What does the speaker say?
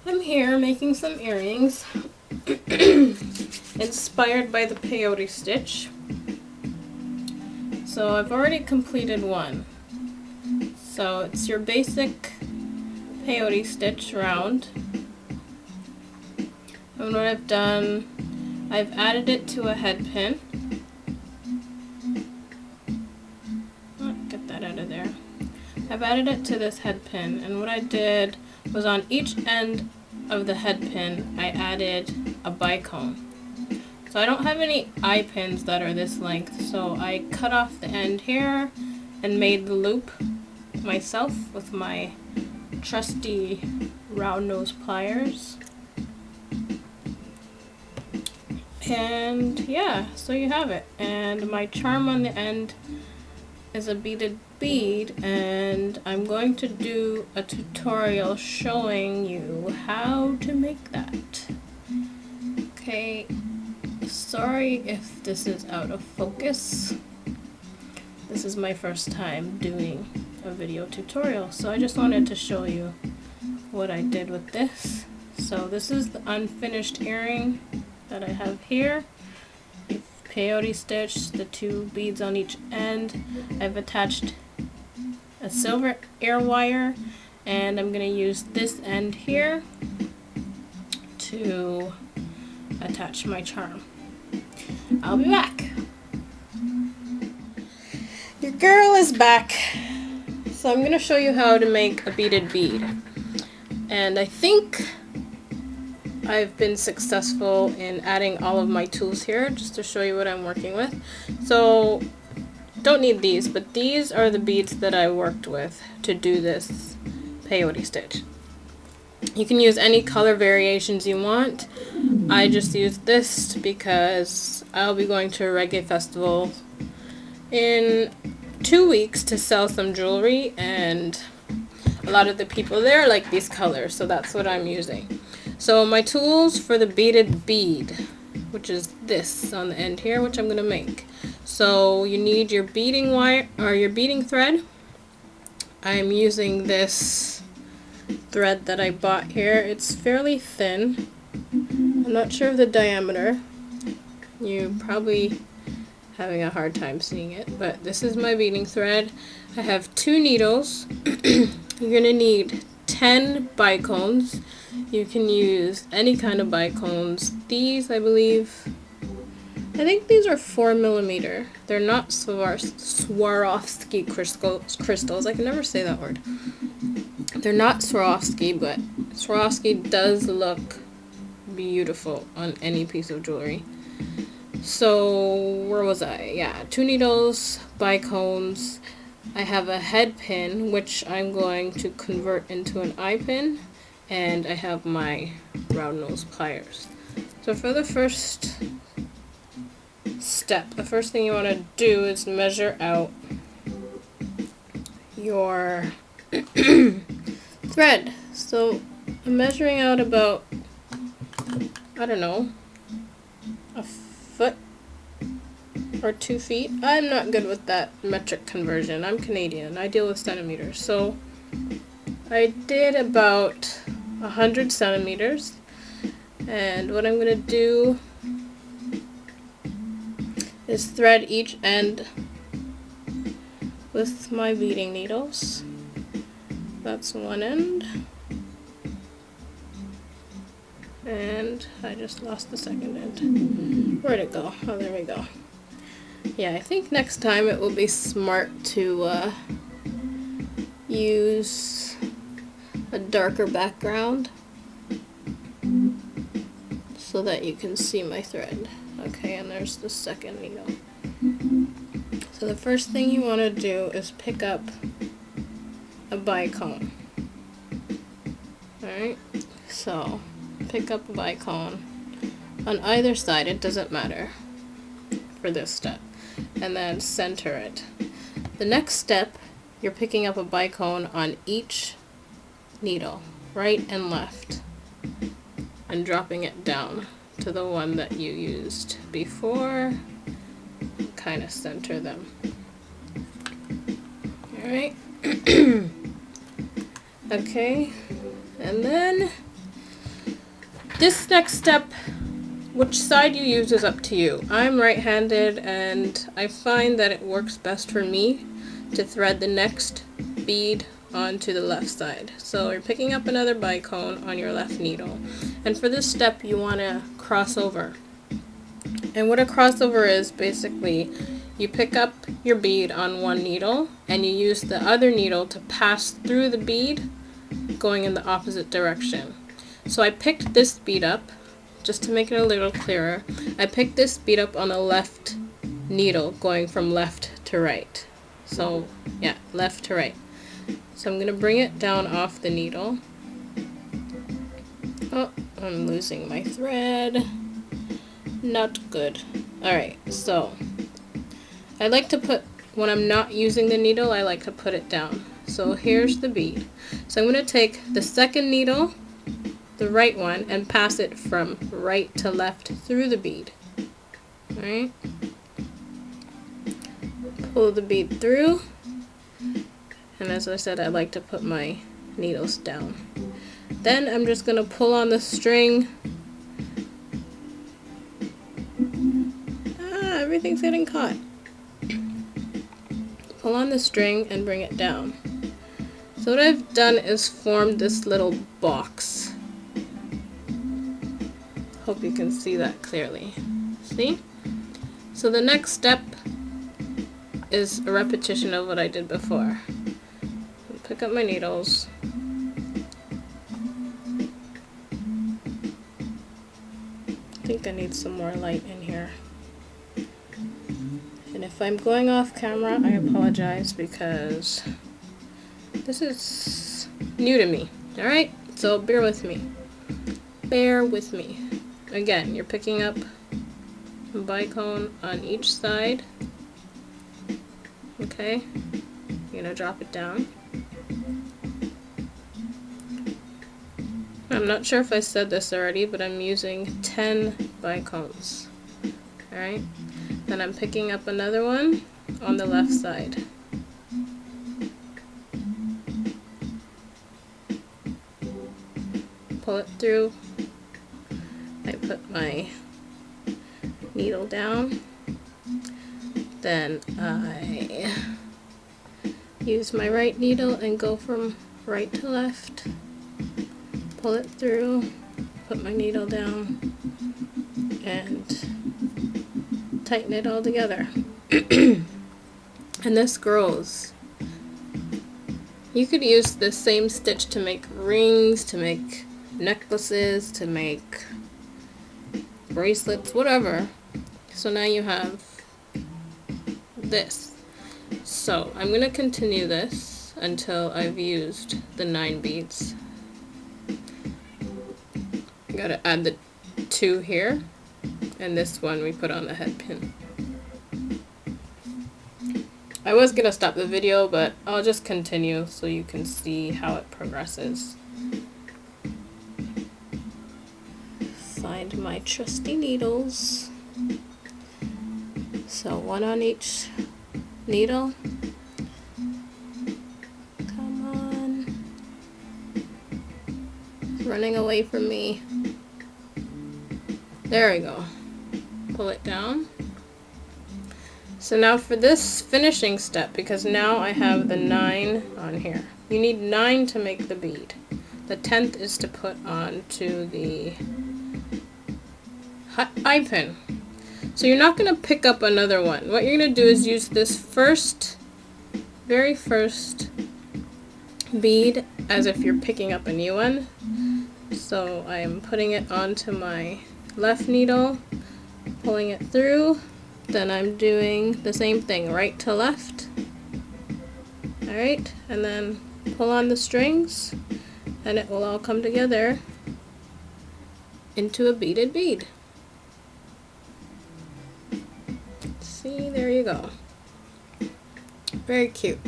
I'm here making some earrings inspired by the peyote stitch. So I've already completed one. So it's your basic peyote stitch round. And what I've done, I've added it to a head pin. Oh, get that out of there. I've added it to this head pin, and what I did was on each end of the head pin I added a bicone. So I don't have any eye pins that are this length, so I cut off the end here and made the loop myself with my trusty round nose pliers. And yeah, so you have it. And my charm on the end is a beaded bead, and I'm going to do a tutorial showing you how to make that. Okay, sorry if this is out of focus. This is my first time doing a video tutorial, so I just wanted to show you what I did with this. So this is the unfinished earring that I have here. Peyote stitch, the two beads on each end. I've attached a silver ear wire, and I'm going to use this end here to attach my charm. I'll be back. Your girl is back. So I'm going to show you how to make a beaded bead. And I think I've been successful in adding all of my tools here just to show you what I'm working with. So don't need these, but these are the beads that I worked with to do this peyote stitch. You can use any color variations you want. I just used this because I'll be going to a reggae festival in 2 weeks to sell some jewelry, and a lot of the people there like these colors, so that's what I'm using. So my tools for the beaded bead, which is this on the end here, which I'm going to make. So you need your beading wire or your beading thread. I'm using this thread that I bought here. It's fairly thin. I'm not sure of the diameter. You're probably having a hard time seeing it, but this is my beading thread. I have 2 needles. You're going to need 10 bicones. You can use any kind of bicones. These, I think these are 4mm. They're not Swarovski crystals. I can never say that word. They're not Swarovski, but Swarovski does look beautiful on any piece of jewelry. So, where was I? Yeah, 2 needles, bicones. I have a head pin, which I'm going to convert into an eye pin. And I have my round nose pliers. So for the first step, the first thing you want to do is measure out your thread. So I'm measuring out about, I don't know, a foot or 2 feet. I'm not good with that metric conversion. I'm Canadian. I deal with centimeters. So I did about 100 centimeters, and what I'm going to do is thread each end with my beading needles. That's one end, and I just lost the second end. Where'd it go? Oh, there we go. Yeah, I think next time it will be smart to use a darker background so that you can see my thread. Okay, and there's the second needle. So the first thing you want to do is pick up a bicone. Alright, so pick up a bicone on either side, it doesn't matter for this step, and then center it. The next step, you're picking up a bicone on each needle, right and left, and dropping it down to the one that you used before. Kind of center them. Alright. Okay, and then This next step, which side you use is up to you. I'm right-handed and I find that it works best for me to thread the next bead onto the left side. So you're picking up another bicone on your left needle, and for this step you want to cross over. And what a crossover is, basically you pick up your bead on one needle and you use the other needle to pass through the bead going in the opposite direction. So I picked this bead up, just to make it a little clearer, I picked this bead up on the left needle going from left to right. So yeah, left to right. So I'm going to bring it down off the needle. Oh, I'm losing my thread. Not good. Alright, so I like to put, when I'm not using the needle, I like to put it down. So here's the bead. So I'm going to take the second needle, the right one, and pass it from right to left through the bead. Alright. Pull the bead through. And as I said, I like to put my needles down. Then I'm just going to pull on the string. Everything's getting caught. Pull on the string and bring it down. So what I've done is formed this little box. Hope you can see that clearly. See? So the next step is a repetition of what I did before. Pick up my needles. I think I need some more light in here. And if I'm going off camera, I apologize because this is new to me. Alright? So bear with me. Bear with me. Again, you're picking up a bicone on each side. Okay? You're going to drop it down. I'm not sure if I said this already, but I'm using 10 bicones. Alright? Then I'm picking up another one on the left side. Pull it through. I put my needle down. Then I use my right needle and go from right to left. Pull it through, put my needle down, and tighten it all together. And this grows. You could use the same stitch to make rings, to make necklaces, to make bracelets, whatever. So now you have this. So I'm going to continue this until I've used the 9 beads. I gotta add the 2 here, and this one we put on the head pin. I was gonna stop the video, but I'll just continue so you can see how it progresses. Find my trusty needles. So 1 on each needle. Come on. It's running away from me. There we go. Pull it down. So now for this finishing step, because now I have the 9 on here. You need 9 to make the bead. The 10th is to put on to the eye pin. So you're not going to pick up another one. What you're going to do is use this very first bead as if you're picking up a new one. So I'm putting it onto my left needle, pulling it through, then I'm doing the same thing, right to left. Alright, and then pull on the strings and it will all come together into a beaded bead. See, there you go. Very cute.